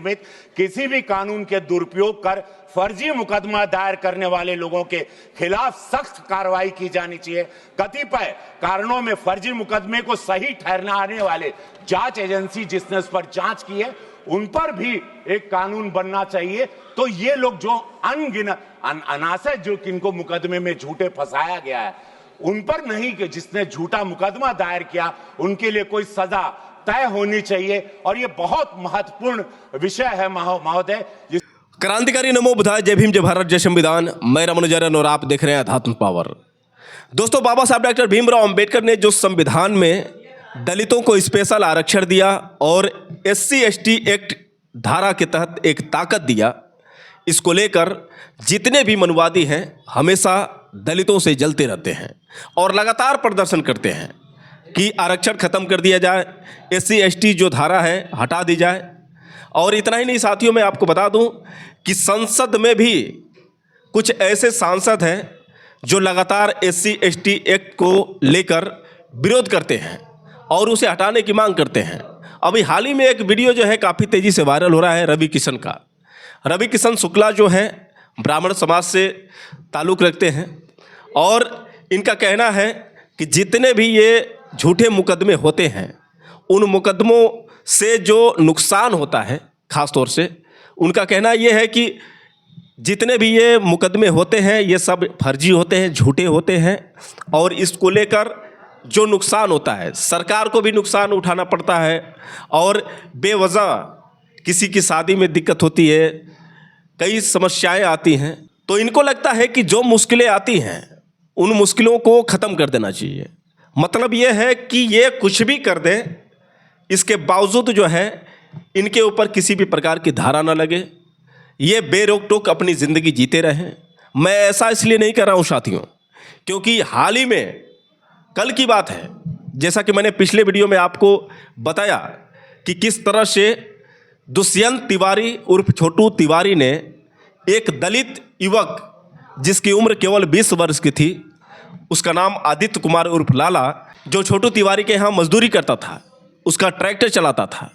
निर्मित किसी भी कानून के दुरुपयोग कर फर्जी मुकदमा दायर करने वाले लोगों के खिलाफ सख्त कार्रवाई की जानी चाहिए। कतिपय कारणों में फर्जी मुकदमे को सही ठहराने वाले जांच एजेंसी जिसने उस पर जांच की है उन पर भी एक कानून बनना चाहिए। तो ये लोग जो अनगिनत अनासय जो किनको मुकदमे में झूठे फंसाया गया है उन पर नहीं कि जिसने झूठा मुकदमा दायर किया उनके लिए कोई सजा तय होनी चाहिए। और ये बहुत महत्वपूर्ण विषय है महोदय। क्रांतिकारी नमो बुधाय, जय भीम, जय भारत, जय संविधान। मैं रमनुजरन और आप देख रहे हैं अध्यात्म पावर। दोस्तों, बाबा साहब डॉक्टर भीमराव अंबेडकर ने जो संविधान में दलितों को स्पेशल आरक्षण दिया और SC/ST एक्ट धारा के तहत एक ताकत दिया, इसको लेकर जितने भी मनुवादी हैं हमेशा दलितों से जलते रहते हैं और लगातार प्रदर्शन करते हैं कि आरक्षण खत्म कर दिया जाए, SC/ST जो धारा है हटा दी जाए। और इतना ही नहीं साथियों, मैं आपको बता दूं कि संसद में भी कुछ ऐसे सांसद हैं जो लगातार SC/ST एक्ट को लेकर विरोध करते हैं और उसे हटाने की मांग करते हैं। अभी हाल ही में एक वीडियो जो है काफ़ी तेज़ी से वायरल हो रहा है रवि किशन का। रवि किशन शुक्ला जो है ब्राह्मण समाज से ताल्लुक़ रखते हैं और इनका कहना है कि जितने भी ये झूठे मुकदमे होते हैं उन मुकदमों से जो नुकसान होता है, ख़ास तौर से उनका कहना ये है कि जितने भी ये मुकदमे होते हैं ये सब फर्जी होते हैं, झूठे होते हैं और इसको लेकर जो नुकसान होता है सरकार को भी नुकसान उठाना पड़ता है और बेवजह किसी की शादी में दिक्कत होती है, कई समस्याएं आती हैं। तो इनको लगता है कि जो मुश्किलें आती हैं उन मुश्किलों को ख़त्म कर देना चाहिए। मतलब ये है कि ये कुछ भी कर दें, इसके बावजूद जो है इनके ऊपर किसी भी प्रकार की धारा ना लगे, ये बेरोक टोक अपनी ज़िंदगी जीते रहें। मैं ऐसा इसलिए नहीं कर रहा हूँ साथियों क्योंकि हाल ही में कल की बात है, जैसा कि मैंने पिछले वीडियो में आपको बताया कि किस तरह से दुष्यंत तिवारी उर्फ छोटू तिवारी ने एक दलित युवक जिसकी उम्र केवल 20 वर्ष की थी, उसका नाम आदित्य कुमार उर्फ लाला, जो छोटू तिवारी के यहाँ मजदूरी करता था, उसका ट्रैक्टर चलाता था,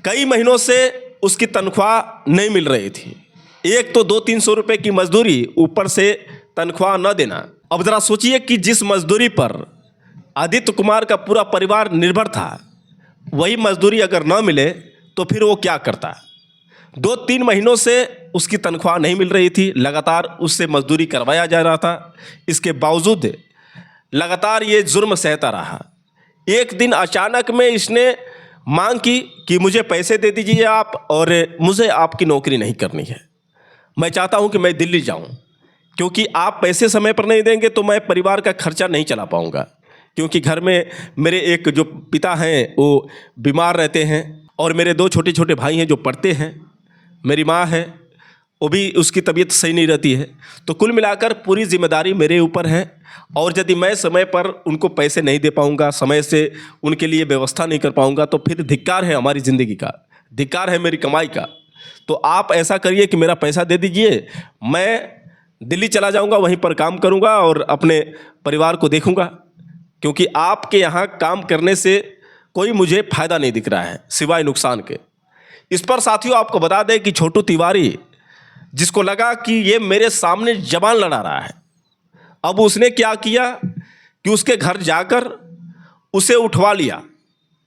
कई महीनों से उसकी तनख्वाह नहीं मिल रही थी। एक तो 200-300 रुपये की मजदूरी, ऊपर से तनख्वाह न देना। अब ज़रा सोचिए कि जिस मजदूरी पर आदित्य कुमार का पूरा परिवार निर्भर था, वही मजदूरी अगर न मिले तो फिर वो क्या करता। 2-3 महीनों से उसकी तनख्वाह नहीं मिल रही थी, लगातार उससे मजदूरी करवाया जा रहा था, इसके बावजूद लगातार ये जुर्म सहता रहा। एक दिन अचानक में इसने मांग की कि मुझे पैसे दे दीजिए आप और मुझे आपकी नौकरी नहीं करनी है, मैं चाहता हूं कि मैं दिल्ली जाऊं, क्योंकि आप पैसे समय पर नहीं देंगे तो मैं परिवार का खर्चा नहीं चला पाऊंगा, क्योंकि घर में मेरे एक जो पिता हैं वो बीमार रहते हैं और मेरे 2 छोटे छोटे भाई हैं जो पढ़ते हैं, मेरी माँ है वो भी, उसकी तबीयत सही नहीं रहती है। तो कुल मिलाकर पूरी जिम्मेदारी मेरे ऊपर है और यदि मैं समय पर उनको पैसे नहीं दे पाऊंगा, समय से उनके लिए व्यवस्था नहीं कर पाऊंगा तो फिर धिक्कार है हमारी ज़िंदगी का, धिक्कार है मेरी कमाई का। तो आप ऐसा करिए कि मेरा पैसा दे दीजिए, मैं दिल्ली चला जाऊंगा, वहीं पर काम करूंगा और अपने परिवार को देखूंगा, क्योंकि आपके यहाँ काम करने से कोई मुझे फ़ायदा नहीं दिख रहा है सिवाय नुकसान के। इस पर साथियों आपको बता दें कि छोटू तिवारी, जिसको लगा कि ये मेरे सामने जबान लड़ा रहा है, अब उसने क्या किया कि उसके घर जाकर उसे उठवा लिया,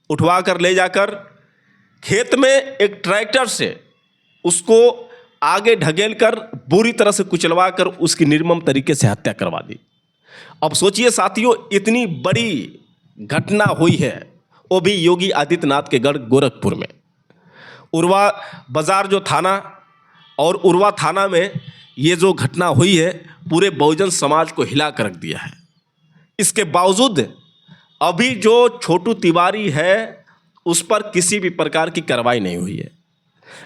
उठवा कर ले जाकर खेत में एक ट्रैक्टर से उसको आगे ढकेल कर बुरी तरह से कुचलवा कर उसकी निर्मम तरीके से हत्या करवा दी। अब सोचिए साथियों, इतनी बड़ी घटना हुई है, वो भी योगी आदित्यनाथ के गढ़ गोरखपुर में, उरवा बाज़ार जो थाना, और उरवा थाना में ये जो घटना हुई है पूरे बहुजन समाज को हिला कर रख दिया है। इसके बावजूद अभी जो छोटू तिवारी है उस पर किसी भी प्रकार की कार्रवाई नहीं हुई है।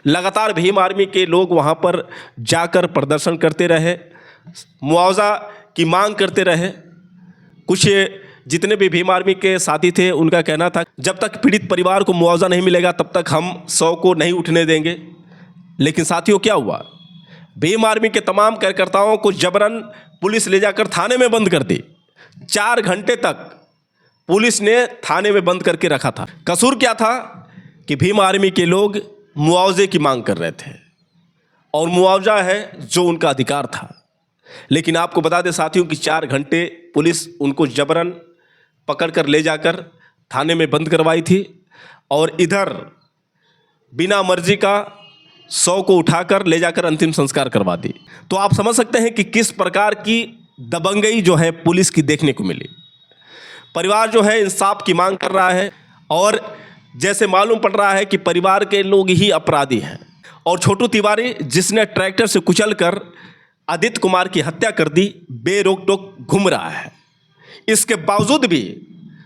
लगातार भीम आर्मी के लोग वहाँ पर जाकर प्रदर्शन करते रहे, मुआवजा की मांग करते रहे। कुछ जितने भी भीम आर्मी के साथी थे उनका कहना था जब तक पीड़ित परिवार को मुआवजा नहीं मिलेगा तब तक हम 100 को नहीं उठने देंगे। लेकिन साथियों क्या हुआ, भीम आर्मी के तमाम कार्यकर्ताओं को जबरन पुलिस ले जाकर थाने में बंद कर दी। 4 घंटे तक पुलिस ने थाने में बंद करके रखा था। कसूर क्या था कि भीम आर्मी के लोग मुआवजे की मांग कर रहे थे और मुआवजा है जो उनका अधिकार था। लेकिन आपको बता दें साथियों कि 4 घंटे पुलिस उनको जबरन पकड़कर ले जाकर थाने में बंद करवाई थी और इधर बिना मर्जी का 100 को उठाकर ले जाकर अंतिम संस्कार करवा दी। तो आप समझ सकते हैं कि किस प्रकार की दबंगई जो है पुलिस की देखने को मिली। परिवार जो है इंसाफ की मांग कर रहा है और जैसे मालूम पड़ रहा है कि परिवार के लोग ही अपराधी हैं और छोटू तिवारी जिसने ट्रैक्टर से कुचलकर आदित्य कुमार की हत्या कर दी बेरोक टोक घूम रहा है। इसके बावजूद भी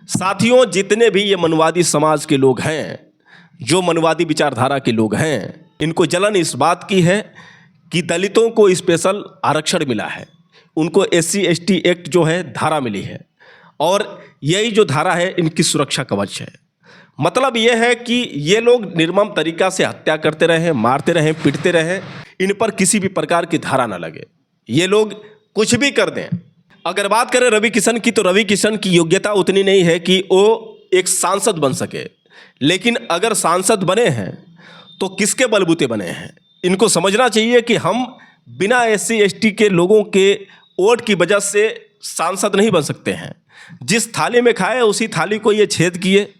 साथियों जितने भी ये मनुवादी समाज के लोग हैं, जो मनुवादी विचारधारा के लोग हैं, इनको जलन इस बात की है कि दलितों को स्पेशल आरक्षण मिला है, उनको SC ST एक्ट जो है धारा मिली है और यही जो धारा है इनकी सुरक्षा कवच है। मतलब यह है कि ये लोग निर्मम तरीका से हत्या करते रहे, मारते रहे, पीटते रहे, इन पर किसी भी प्रकार की धारा न लगे। ये लोग कुछ भी कर दें। अगर बात करें रवि किशन की, तो रवि किशन की योग्यता उतनी नहीं है कि वो एक सांसद बन सके। लेकिन अगर सांसद बने हैं तो किसके बलबूते बने हैं? इनको समझना चाहिए कि हम बिना SC ST के लोगों के वोट की वजह से सांसद नहीं बन सकते हैं। जिस थाली में खाए उसी थाली को ये छेद किए।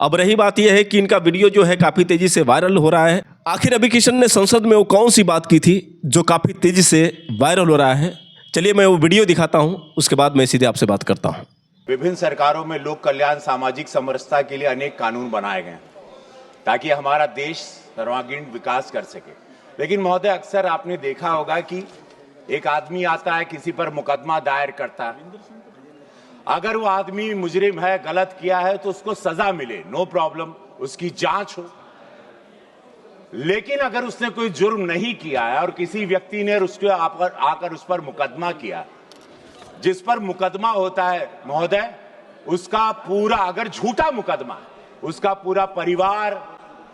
अब रही बात यह है कि इनका वीडियो जो है काफ़ी तेज़ी से वायरल हो रहा है। आखिर रवि किशन ने संसद में वो कौन सी बात की थी जो काफ़ी तेज़ी से वायरल हो रहा है? चलिए मैं वो वीडियो दिखाता हूँ, उसके बाद मैं सीधे आपसे बात करता हूँ। विभिन्न सरकारों में लोक कल्याण सामाजिक समरसता के लिए अनेक कानून बनाए गए ताकि हमारा देश सर्वांगीण विकास कर सके। लेकिन महोदय अक्सर आपने देखा होगा कि एक आदमी आता है, किसी पर मुकदमा दायर करता है, अगर वो आदमी मुजरिम है, गलत किया है तो उसको सजा मिले, नो प्रॉब्लम, उसकी जांच हो। लेकिन अगर उसने कोई जुर्म नहीं किया है और किसी व्यक्ति ने उसके आकर उस पर मुकदमा किया, जिस पर मुकदमा होता है महोदय, उसका पूरा, अगर झूठा मुकदमा, उसका पूरा परिवार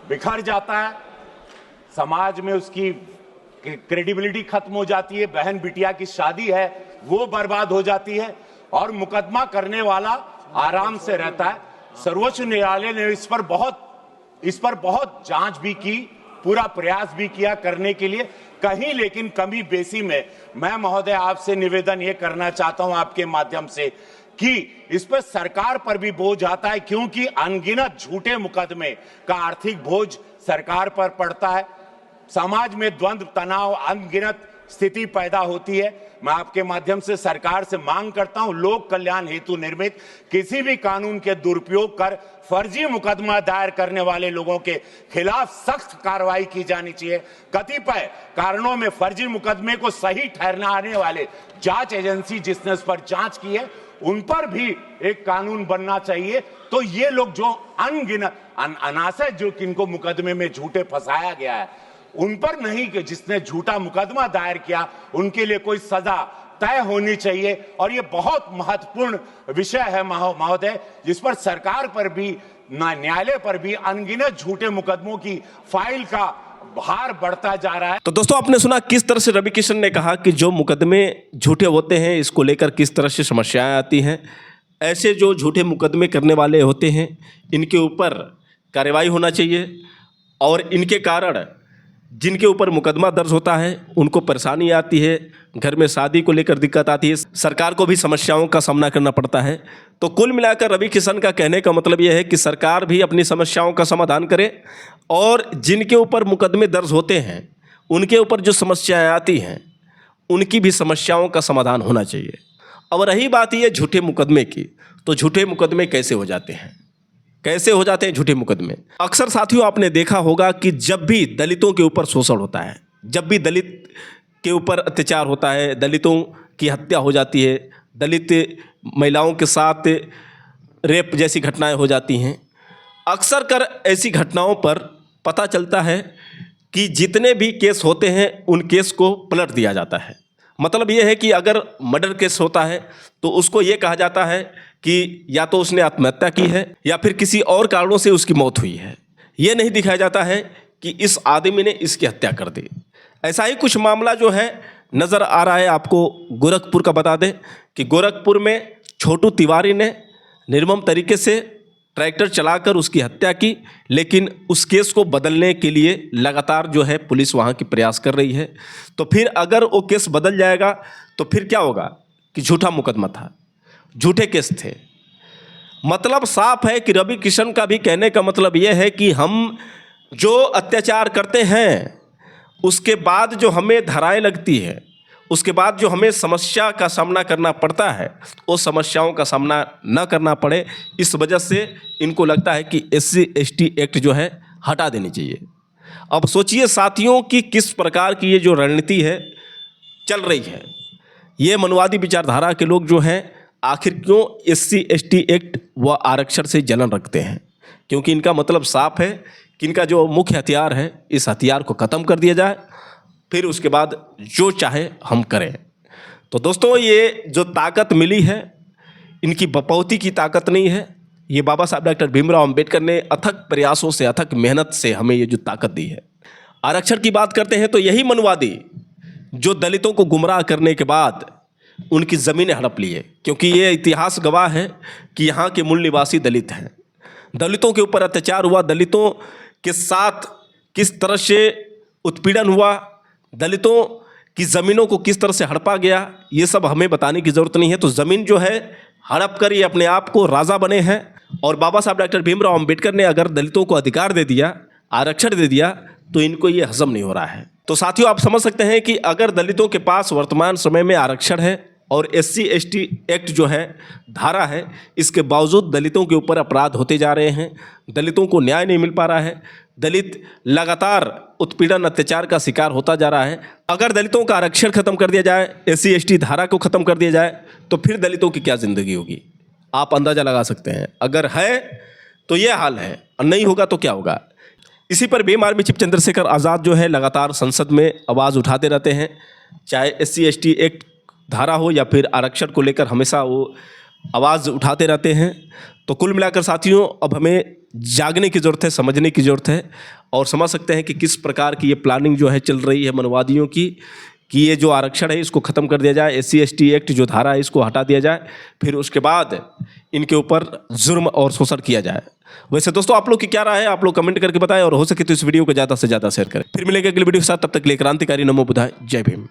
बिखर जाता है, समाज में उसकी क्रेडिबिलिटी खत्म हो जाती है, बहन बिटिया की शादी है वो बर्बाद हो जाती है और मुकदमा करने वाला आराम से रहता है। सर्वोच्च न्यायालय ने इस पर बहुत जांच भी की, पूरा प्रयास भी किया करने के लिए कहीं, लेकिन कमी बेसी में मैं महोदय आपसे निवेदन ये करना चाहता हूं आपके माध्यम से कि इस पर सरकार पर भी बोझ आता है, क्योंकि अनगिनत झूठे मुकदमे का आर्थिक बोझ सरकार पर पड़ता है। समाज में द्वंद्व, तनाव, अनगिनत स्थिति पैदा होती है। मैं आपके माध्यम से सरकार से मांग करता हूं, लोक कल्याण हेतु निर्मित किसी भी कानून के दुरुपयोग कर फर्जी मुकदमा दायर करने वाले लोगों के खिलाफ सख्त कार्रवाई की जानी चाहिए। कतिपय कारणों में फर्जी मुकदमे को सही ठहराने वाले जांच एजेंसी जिसने उस पर जांच की है, उन पर भी एक कानून बनना चाहिए। तो ये लोग जो अनगिनत अनासय जो किनको मुकदमे में झूठे फंसाया गया है, उन पर नहीं कि जिसने झूठा मुकदमा दायर किया उनके लिए कोई सजा तय होनी चाहिए। और ये बहुत महत्वपूर्ण विषय है महोदय, जिस पर सरकार पर भी, न्यायालय पर भी अनगिनत झूठे मुकदमों की फाइल का भार बढ़ता जा रहा है। तो दोस्तों आपने सुना किस तरह से रवि किशन ने कहा कि जो मुकदमे झूठे होते हैं इसको लेकर किस तरह से समस्याएं आती हैं। ऐसे जो झूठे मुकदमे करने वाले होते हैं इनके ऊपर कार्रवाई होना चाहिए और इनके कारण जिनके ऊपर मुकदमा दर्ज होता है उनको परेशानी आती है, घर में शादी को लेकर दिक्कत आती है, सरकार को भी समस्याओं का सामना करना पड़ता है। तो कुल मिलाकर रवि किशन का कहने का मतलब यह है कि सरकार भी अपनी समस्याओं का समाधान करे और जिनके ऊपर मुकदमे दर्ज होते हैं उनके ऊपर जो समस्याएं आती हैं उनकी भी समस्याओं का समाधान होना चाहिए। अब रही बात ये झूठे मुकदमे की, तो झूठे मुकदमे कैसे हो जाते हैं? कैसे हो जाते हैं झूठे मुकदमे? अक्सर साथियों आपने देखा होगा कि जब भी दलितों के ऊपर शोषण होता है, जब भी दलित के ऊपर अत्याचार होता है, दलितों की हत्या हो जाती है, दलित महिलाओं के साथ रेप जैसी घटनाएं हो जाती हैं, अक्सर कर ऐसी घटनाओं पर पता चलता है कि जितने भी केस होते हैं उन केस को पलट दिया जाता है। मतलब ये है कि अगर मर्डर केस होता है तो उसको ये कहा जाता है कि या तो उसने आत्महत्या की है या फिर किसी और कारणों से उसकी मौत हुई है। ये नहीं दिखाया जाता है कि इस आदमी ने इसकी हत्या कर दी। ऐसा ही कुछ मामला जो है नज़र आ रहा है आपको गोरखपुर का। बता दें कि गोरखपुर में छोटू तिवारी ने निर्मम तरीके से ट्रैक्टर चलाकर उसकी हत्या की, लेकिन उस केस को बदलने के लिए लगातार जो है पुलिस वहाँ की प्रयास कर रही है। तो फिर अगर वो केस बदल जाएगा तो फिर क्या होगा कि झूठा मुकदमा था, झूठे केस थे। मतलब साफ है कि रवि किशन का भी कहने का मतलब यह है कि हम जो अत्याचार करते हैं उसके बाद जो हमें धाराएं लगती है, उसके बाद जो हमें समस्या का सामना करना पड़ता है, वो समस्याओं का सामना न करना पड़े, इस वजह से इनको लगता है कि SC/ST एक्ट जो है हटा देनी चाहिए। अब सोचिए साथियों कि किस प्रकार की ये जो रणनीति है चल रही है। ये मनुवादी विचारधारा के लोग जो हैं आखिर क्यों SC/ST एक्ट व आरक्षण से जलन रखते हैं? क्योंकि इनका मतलब साफ है कि इनका जो मुख्य हथियार है, इस हथियार को ख़त्म कर दिया जाए, फिर उसके बाद जो चाहे हम करें। तो दोस्तों, ये जो ताकत मिली है इनकी बपौती की ताकत नहीं है, ये बाबा साहब डॉक्टर भीमराव अंबेडकर ने अथक प्रयासों से, अथक मेहनत से हमें ये जो ताकत दी है। आरक्षण की बात करते हैं तो यही मनुवादी जो दलितों को गुमराह करने के बाद उनकी ज़मीनें हड़प लिए, क्योंकि ये इतिहास गवाह है कि यहाँ के मूल निवासी दलित हैं। दलितों के ऊपर अत्याचार हुआ, दलितों के साथ किस तरह से उत्पीड़न हुआ, दलितों की ज़मीनों को किस तरह से हड़पा गया, ये सब हमें बताने की ज़रूरत नहीं है। तो ज़मीन जो है हड़प कर ये अपने आप को राजा बने हैं। और बाबा साहब डॉक्टर भीमराव अंबेडकर ने अगर दलितों को अधिकार दे दिया, आरक्षण दे दिया, तो इनको ये हजम नहीं हो रहा है। तो साथियों, आप समझ सकते हैं कि अगर दलितों के पास वर्तमान समय में आरक्षण है और SC/ST एक्ट जो है धारा है, इसके बावजूद दलितों के ऊपर अपराध होते जा रहे हैं, दलितों को न्याय नहीं मिल पा रहा है, दलित लगातार उत्पीड़न अत्याचार का शिकार होता जा रहा है। अगर दलितों का आरक्षण खत्म कर दिया जाए, SC/ST धारा को खत्म कर दिया जाए, तो फिर दलितों की क्या ज़िंदगी होगी, आप अंदाज़ा लगा सकते हैं। अगर है तो ये हाल है, और नहीं होगा तो क्या होगा। इसी पर भीम आर्मी चीफ चंद्रशेखर आज़ाद जो है लगातार संसद में आवाज़ उठाते रहते हैं, चाहे SC/ST एक्ट धारा हो या फिर आरक्षण को लेकर हमेशा वो आवाज़ उठाते रहते हैं। तो कुल मिलाकर साथियों, अब हमें जागने की ज़रूरत है, समझने की ज़रूरत है, और समझ सकते हैं कि किस प्रकार की ये प्लानिंग जो है चल रही है मनवादियों की, कि ये जो आरक्षण है इसको ख़त्म कर दिया जाए, SC/ST एक्ट जो धारा है इसको हटा दिया जाए, फिर उसके बाद इनके ऊपर जुर्म और शोषण किया जाए। वैसे दोस्तों, आप लोग की क्या राय है, आप लोग कमेंट करके बताएं, और हो सके तो इस वीडियो को ज़्यादा से ज़्यादा शेयर करें। फिर मिलेंगे अगली वीडियो के साथ, तब तक के लिए क्रांतिकारी नमो बुधाय, जय भीम।